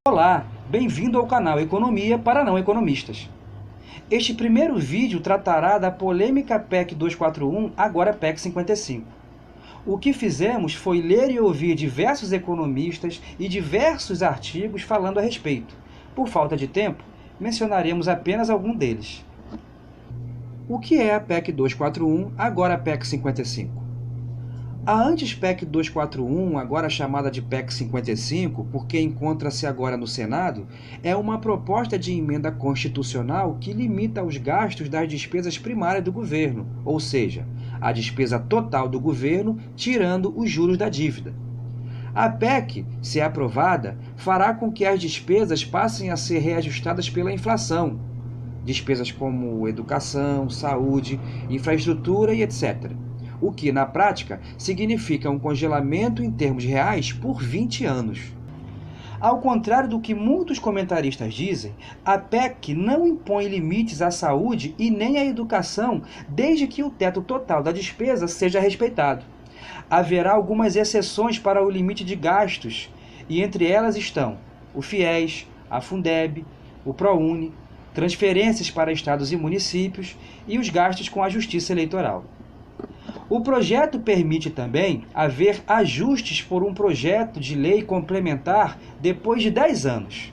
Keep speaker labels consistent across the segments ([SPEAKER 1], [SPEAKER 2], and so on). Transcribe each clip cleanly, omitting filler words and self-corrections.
[SPEAKER 1] Olá, bem-vindo ao canal Economia para Não Economistas. Este primeiro vídeo tratará da polêmica PEC 241, agora PEC 55. O que fizemos foi ler e ouvir diversos economistas e diversos artigos falando a respeito. Por falta de tempo, mencionaremos apenas algum deles. O que é a PEC 241, agora PEC 55? A antes PEC 241, agora chamada de PEC 55, porque encontra-se agora no Senado, é uma proposta de emenda constitucional que limita os gastos das despesas primárias do governo, ou seja, a despesa total do governo, tirando os juros da dívida. A PEC, se aprovada, fará com que as despesas passem a ser reajustadas pela inflação, despesas como educação, saúde, infraestrutura e etc., o que, na prática, significa um congelamento em termos reais por 20 anos. Ao contrário do que muitos comentaristas dizem, a PEC não impõe limites à saúde e nem à educação, desde que o teto total da despesa seja respeitado. Haverá algumas exceções para o limite de gastos, e entre elas estão o FIES, a Fundeb, o ProUni, transferências para estados e municípios e os gastos com a Justiça Eleitoral. O projeto permite também haver ajustes por um projeto de lei complementar depois de 10 anos.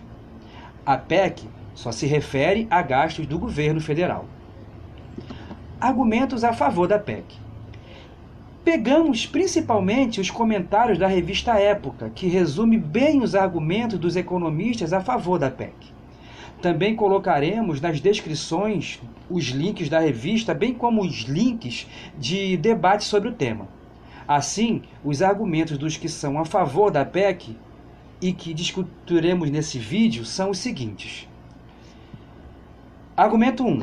[SPEAKER 1] A PEC só se refere a gastos do governo federal. Argumentos a favor da PEC. Pegamos principalmente os comentários da revista Época, que resume bem os argumentos dos economistas a favor da PEC. Também colocaremos nas descrições os links da revista, bem como os links de debate sobre o tema. Assim, os argumentos dos que são a favor da PEC e que discutiremos nesse vídeo são os seguintes. Argumento 1.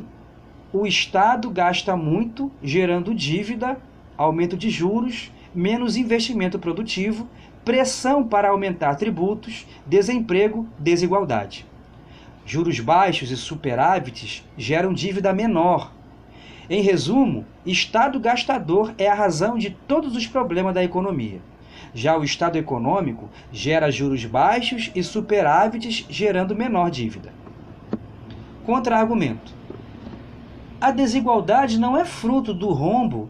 [SPEAKER 1] O Estado gasta muito, gerando dívida, aumento de juros, menos investimento produtivo, pressão para aumentar tributos, desemprego, desigualdade. Juros baixos e superávites geram dívida menor. Em resumo, Estado gastador é a razão de todos os problemas da economia. Já o Estado econômico gera juros baixos e superávites, gerando menor dívida. Contra-argumento. A desigualdade não é fruto do rombo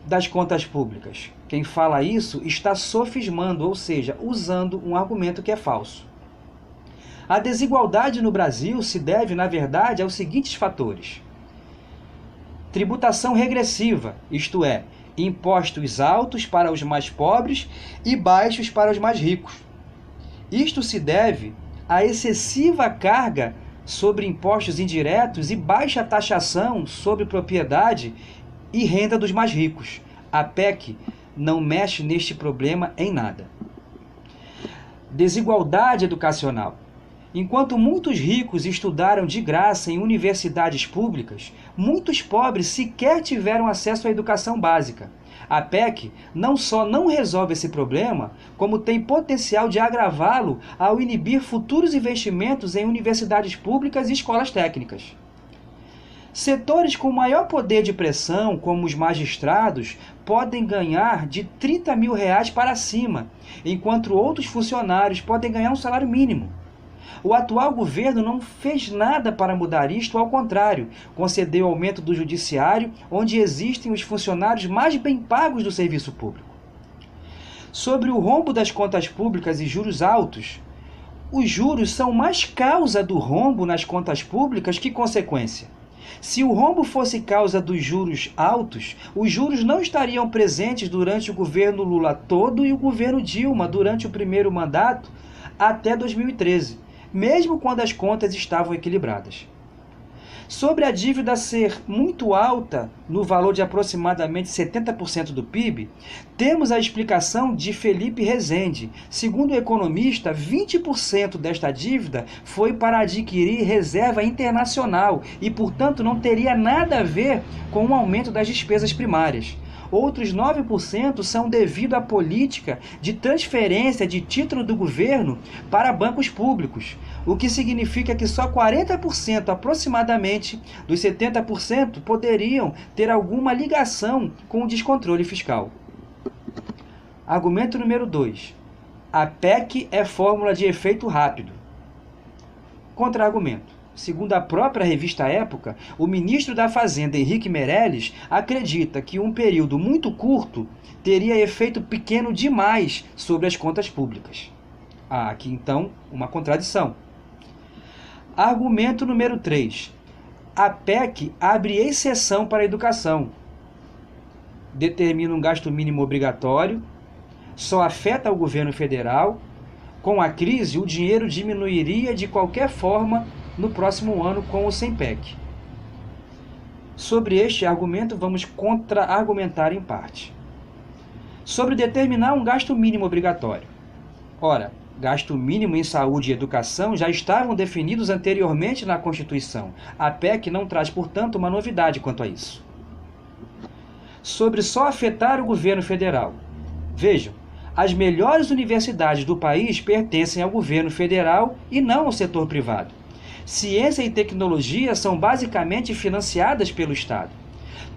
[SPEAKER 1] das contas públicas. Quem fala isso está sofismando, ou seja, usando um argumento que é falso. A desigualdade no Brasil se deve, na verdade, aos seguintes fatores. Tributação regressiva, isto é, impostos altos para os mais pobres e baixos para os mais ricos. Isto se deve à excessiva carga sobre impostos indiretos e baixa taxação sobre propriedade e renda dos mais ricos. A PEC não mexe neste problema em nada. Desigualdade educacional. Enquanto muitos ricos estudaram de graça em universidades públicas, muitos pobres sequer tiveram acesso à educação básica. A PEC não só não resolve esse problema, como tem potencial de agravá-lo ao inibir futuros investimentos em universidades públicas e escolas técnicas. Setores com maior poder de pressão, como os magistrados, podem ganhar de R$30 mil para cima, enquanto outros funcionários podem ganhar um salário mínimo. O atual governo não fez nada para mudar isto, ao contrário, concedeu aumento do judiciário, onde existem os funcionários mais bem pagos do serviço público. Sobre o rombo das contas públicas e juros altos, os juros são mais causa do rombo nas contas públicas que consequência. Se o rombo fosse causa dos juros altos, os juros não estariam presentes durante o governo Lula todo e o governo Dilma durante o primeiro mandato até 2013. Mesmo quando as contas estavam equilibradas. Sobre a dívida ser muito alta, no valor de aproximadamente 70% do PIB, temos a explicação de Felipe Rezende. Segundo o economista, 20% desta dívida foi para adquirir reserva internacional e, portanto, não teria nada a ver com o aumento das despesas primárias. Outros 9% são devido à política de transferência de título do governo para bancos públicos, o que significa que só 40% aproximadamente dos 70% poderiam ter alguma ligação com o descontrole fiscal. Argumento número 2. A PEC é fórmula de efeito rápido. Contra-argumento. Segundo a própria revista Época, o ministro da Fazenda, Henrique Meirelles, acredita que um período muito curto teria efeito pequeno demais sobre as contas públicas. Há aqui, então, uma contradição. Argumento número 3. A PEC abre exceção para a educação. Determina um gasto mínimo obrigatório, só afeta o governo federal. Com a crise, o dinheiro diminuiria de qualquer forma no próximo ano com ou sem PEC. Sobre este argumento, vamos contra-argumentar em parte. Sobre determinar um gasto mínimo obrigatório. Ora, gasto mínimo em saúde e educação já estavam definidos anteriormente na Constituição. A PEC não traz, portanto, uma novidade quanto a isso. Sobre só afetar o governo federal. Vejam, as melhores universidades do país pertencem ao governo federal e não ao setor privado. Ciência e tecnologia são basicamente financiadas pelo Estado.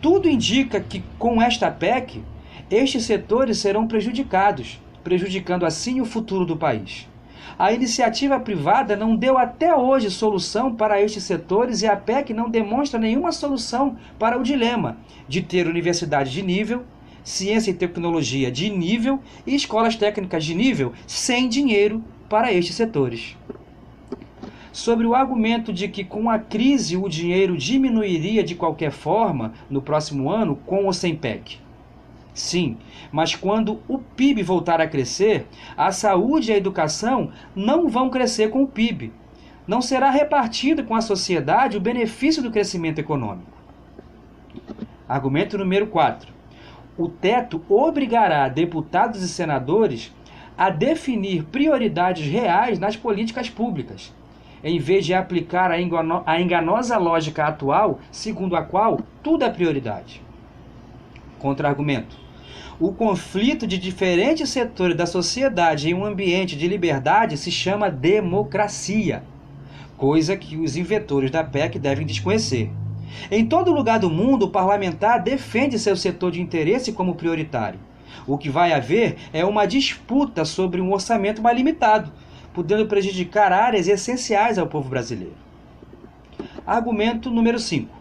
[SPEAKER 1] Tudo indica que, com esta PEC, estes setores serão prejudicados, prejudicando assim o futuro do país. A iniciativa privada não deu até hoje solução para estes setores e a PEC não demonstra nenhuma solução para o dilema de ter universidade de nível, ciência e tecnologia de nível e escolas técnicas de nível sem dinheiro para estes setores. Sobre o argumento de que com a crise o dinheiro diminuiria de qualquer forma no próximo ano com ou sem PEC. Sim, mas quando o PIB voltar a crescer, a saúde e a educação não vão crescer com o PIB. Não será repartido com a sociedade o benefício do crescimento econômico. Argumento número 4. O teto obrigará deputados e senadores a definir prioridades reais nas políticas públicas, em vez de aplicar a enganosa lógica atual, segundo a qual tudo é prioridade. Contra-argumento. O conflito de diferentes setores da sociedade em um ambiente de liberdade se chama democracia, coisa que os inventores da PEC devem desconhecer. Em todo lugar do mundo, o parlamentar defende seu setor de interesse como prioritário. O que vai haver é uma disputa sobre um orçamento mais limitado, podendo prejudicar áreas essenciais ao povo brasileiro. Argumento número 5.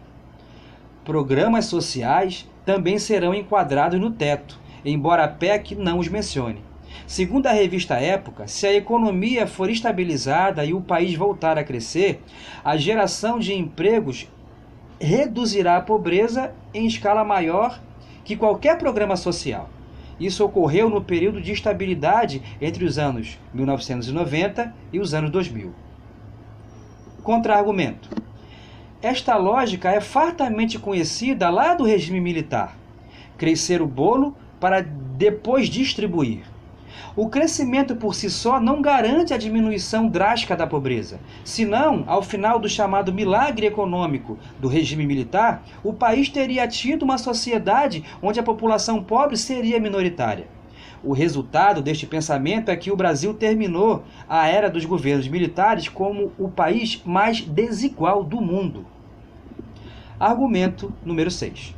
[SPEAKER 1] Programas sociais também serão enquadrados no teto, embora a PEC não os mencione. Segundo a revista Época, se a economia for estabilizada e o país voltar a crescer, a geração de empregos reduzirá a pobreza em escala maior que qualquer programa social. Isso ocorreu no período de estabilidade entre os anos 1990 e os anos 2000. Contra-argumento. Esta lógica é fartamente conhecida lá do regime militar. Crescer o bolo para depois distribuir. O crescimento por si só não garante a diminuição drástica da pobreza. Senão, ao final do chamado milagre econômico do regime militar, o país teria tido uma sociedade onde a população pobre seria minoritária. O resultado deste pensamento é que o Brasil terminou a era dos governos militares como o país mais desigual do mundo. Argumento número 6.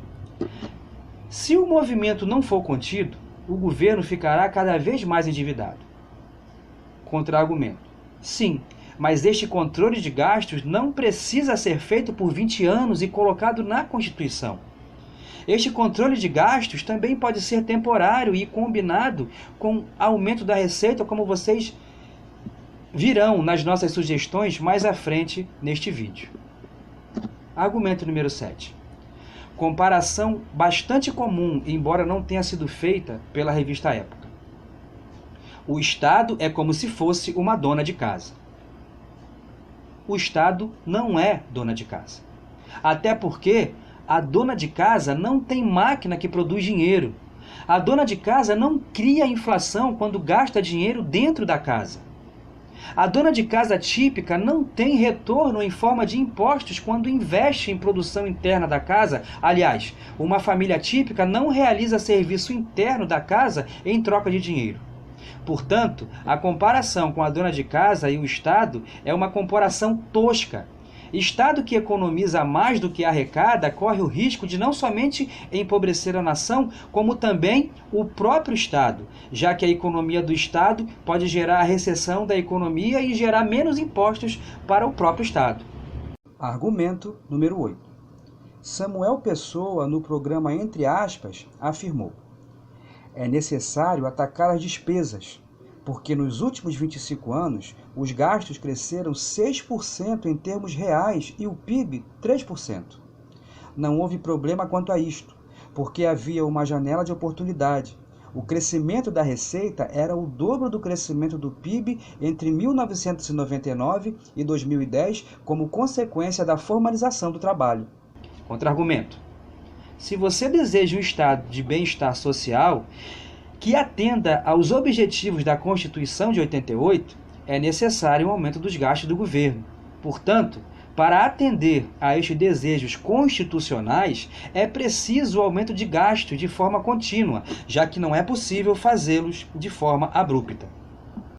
[SPEAKER 1] Se o movimento não for contido, o governo ficará cada vez mais endividado. Contra-argumento. Sim, mas este controle de gastos não precisa ser feito por 20 anos e colocado na Constituição. Este controle de gastos também pode ser temporário e combinado com aumento da receita, como vocês virão nas nossas sugestões mais à frente neste vídeo. Argumento número 7. Comparação bastante comum, embora não tenha sido feita pela revista Época. O Estado é como se fosse uma dona de casa. O Estado não é dona de casa. Até porque a dona de casa não tem máquina que produz dinheiro. A dona de casa não cria inflação quando gasta dinheiro dentro da casa. A dona de casa típica não tem retorno em forma de impostos quando investe em produção interna da casa. Aliás, uma família típica não realiza serviço interno da casa em troca de dinheiro. Portanto, a comparação com a dona de casa e o Estado é uma comparação tosca. Estado que economiza mais do que arrecada corre o risco de não somente empobrecer a nação, como também o próprio Estado, já que a economia do Estado pode gerar a recessão da economia e gerar menos impostos para o próprio Estado.
[SPEAKER 2] Argumento número 8. Samuel Pessoa, no programa Entre Aspas, afirmou: é necessário atacar as despesas, porque nos últimos 25 anos os gastos cresceram 6% em termos reais e o PIB 3%. Não houve problema quanto a isto, porque havia uma janela de oportunidade. O crescimento da receita era o dobro do crescimento do PIB entre 1999 e 2010, como consequência da formalização do trabalho.
[SPEAKER 1] Contra-argumento. Se você deseja um estado de bem-estar social que atenda aos objetivos da Constituição de 88, é necessário um aumento dos gastos do governo. Portanto, para atender a estes desejos constitucionais, é preciso o aumento de gasto de forma contínua, já que não é possível fazê-los de forma abrupta.